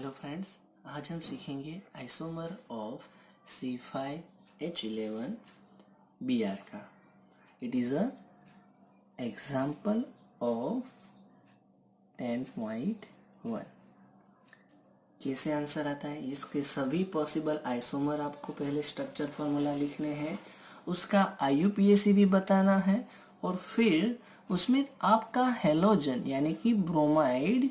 Hello friends, आज हम सीखेंगे आइसोमर ऑफ C5H11Br का। It is a example of 10.1। कैसे आंसर आता है? इसके सभी पॉसिबल आइसोमर आपको पहले स्ट्रक्चर फॉर्मूला लिखने हैं, उसका IUPAC भी बताना है और फिर उसमें आपका हेलोजन यानी कि ब्रोमाइड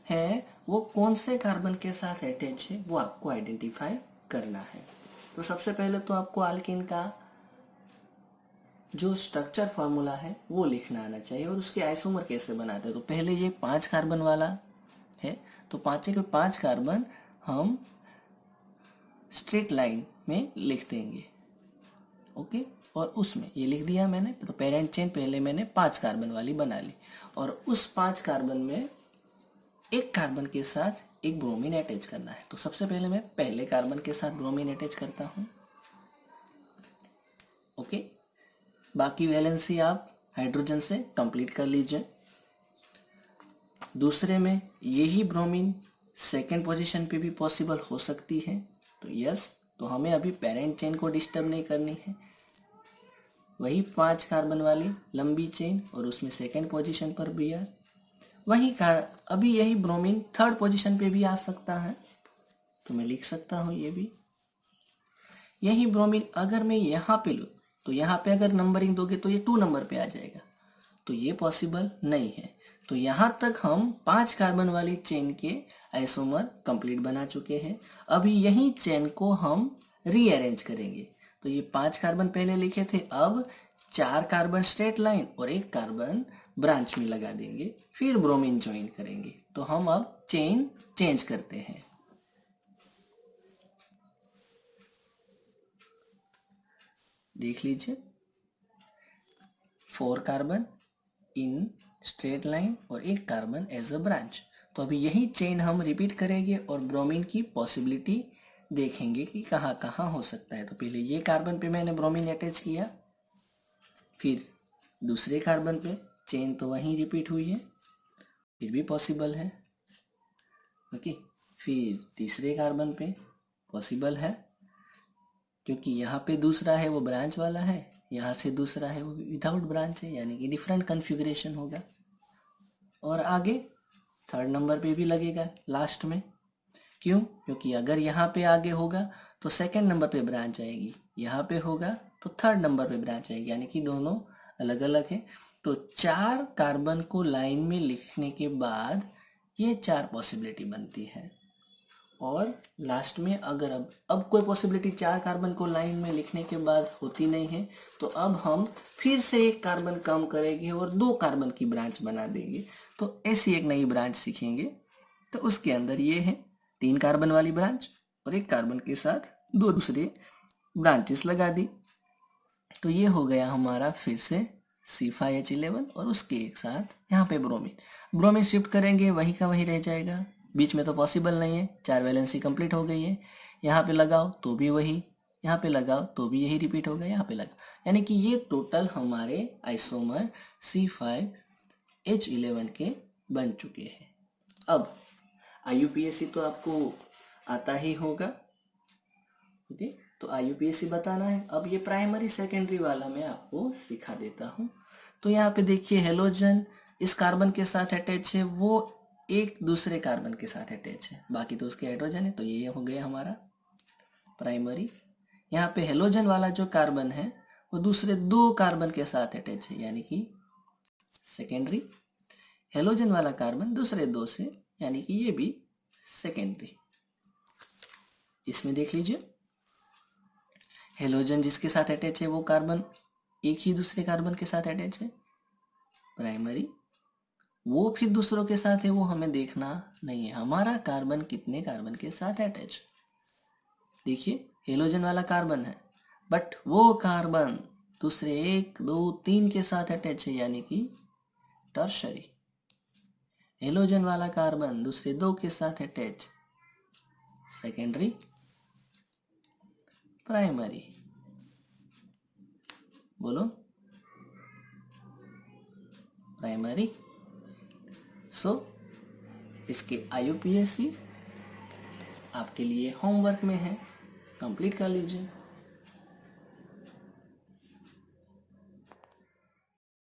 है वो कौन से कार्बन के साथ अटैच है वो आपको आइडेंटिफाई करना है। तो सबसे पहले तो आपको अल्कीन का जो स्ट्रक्चर फार्मूला है वो लिखना आना चाहिए और उसके आइसोमर कैसे बनाते हैं। तो पहले ये 5 कार्बन वाला है, तो पांचे के 5 कार्बन हम स्ट्रेट लाइन में लिख देंगे। ओके, और उसमें ये लिख दिया मैंने। तो पेरेंट चेन पहले मैंने 5 कार्बन वाली बना ली और उस 5 कार्बन में एक कार्बन के साथ एक ब्रोमीन अटैच करना है। तो सबसे पहले मैं पहले कार्बन के साथ ब्रोमीन अटैच करता हूं। ओके, बाकी वैलेंसी आप हाइड्रोजन से कंप्लीट कर लीजिए। दूसरे में यही ब्रोमीन सेकेंड पोजीशन पे भी पॉसिबल हो सकती है, तो यस, तो हमें अभी पेरेंट चेन को डिस्टर्ब नहीं करनी है। वही 5 कार्बन वाली लंबी चेन और उसमें सेकेंड पोजीशन पर भी है। वही का अभी यही ब्रोमीन थर्ड पोजीशन पे भी आ सकता है, तो मैं लिख सकता हूँ ये भी। यही ब्रोमीन अगर मैं यहाँ पे लूँ तो यहाँ पे अगर नंबरिंग दोगे तो ये 2 नंबर पे आ जाएगा, तो ये पॉसिबल नहीं है। तो यहाँ तक हम 5 कार्बन वाली चेन के आइसोमर कंप्लीट बना चुके हैं। अभी यही चेन को हम रीअरेंज करेंगे। तो ये 5 कार्बन पहले लिखे थे, अब 4 कार्बन स्ट्रेट लाइन और 1 कार्बन ब्रांच में लगा देंगे, फिर ब्रोमीन ज्वाइन करेंगे। तो हम अब चेन चेंज करते हैं। देख लीजिए, 4 कार्बन इन स्ट्रेट लाइन और 1 कार्बन एज अ ब्रांच। तो अभी यही चेन हम रिपीट करेंगे और ब्रोमीन की पॉसिबिलिटी देखेंगे कि कहाँ कहाँ हो सकता है। तो पहले ये कार्बन पे मैंने ब्रोमीन अटैच किया, फिर दूसरे कार्बन पे चेन तो वहीं रिपीट हुई है, फिर भी पॉसिबल है। ओके, फिर तीसरे कार्बन पे पॉसिबल है, क्योंकि यहाँ पे दूसरा है वो ब्रांच वाला है, यहाँ से दूसरा है वो विदाउट ब्रांच है, यानी कि डिफरेंट कन्फिग्रेशन होगा। और आगे थर्ड नंबर पे भी लगेगा लास्ट में। क्यों? क्योंकि अगर यहाँ पे आगे होगा तो सेकंड नंबर पे ब्रांच आएगी, यहाँ पे होगा तो थर्ड नंबर पे ब्रांच आएगी, यानी कि दोनों अलग अलग है। तो 4 कार्बन को लाइन में लिखने के बाद ये 4 पॉसिबिलिटी बनती है। और लास्ट में अगर अब कोई पॉसिबिलिटी 4 कार्बन को लाइन में लिखने के बाद होती नहीं है, तो अब हम फिर से 1 कार्बन कम करेंगे और 2 कार्बन की ब्रांच बना देंगे। तो ऐसी एक नई ब्रांच सीखेंगे। तो उसके अंदर ये है 3 कार्बन वाली ब्रांच और 1 कार्बन के साथ 2 दूसरे ब्रांचेस लगा दी। तो ये हो गया हमारा फिर से C5H11 और उसके एक साथ यहाँ पे ब्रोमीन शिफ्ट करेंगे, वही का वही रह जाएगा। बीच में तो पॉसिबल नहीं है, 4 वैलेंसी कंप्लीट हो गई है। यहाँ पे लगाओ तो भी वही, यहाँ पे लगाओ तो भी यही रिपीट होगा, यहाँ पे लगाओ, यानी कि ये टोटल हमारे आइसोमर C5H11 के बन चुके हैं। अब IUPAC तो आपको आता ही होगा। ओके, तो IUPAC बताना है। अब ये प्राइमरी सेकेंडरी वाला मैं आपको सिखा देता हूँ। तो यहाँ पे देखिए, हेलोजन इस कार्बन के साथ अटैच है, वो एक दूसरे कार्बन के साथ अटैच है, बाकी तो उसके हाइड्रोजन है। तो ये हो गया हमारा प्राइमरी। यहाँ पे हेलोजन वाला जो कार्बन है वो दूसरे 2 कार्बन के साथ अटैच है, यानी कि सेकेंडरी। हेलोजन वाला कार्बन दूसरे 2 से, यानी कि ये भी सेकेंडरी। इसमें देख लीजिए, हेलोजन जिसके साथ अटैच है वो कार्बन एक ही दूसरे कार्बन के साथ अटैच है, प्राइमरी। वो फिर दूसरों के साथ है वो हमें देखना नहीं है, हमारा कार्बन कितने कार्बन के साथ अटैच। देखिए, हेलोजन वाला कार्बन है, बट वो कार्बन दूसरे 1 2 3 के साथ अटैच है, यानी कि टर्शरी। हेलोजन वाला कार्बन दूसरे 2 के साथ अटैच, सेकेंडरी। प्राइमरी, बोलो, प्राइमरी। सो इसके IUPAC आपके लिए होमवर्क में है, कंप्लीट कर लीजिए।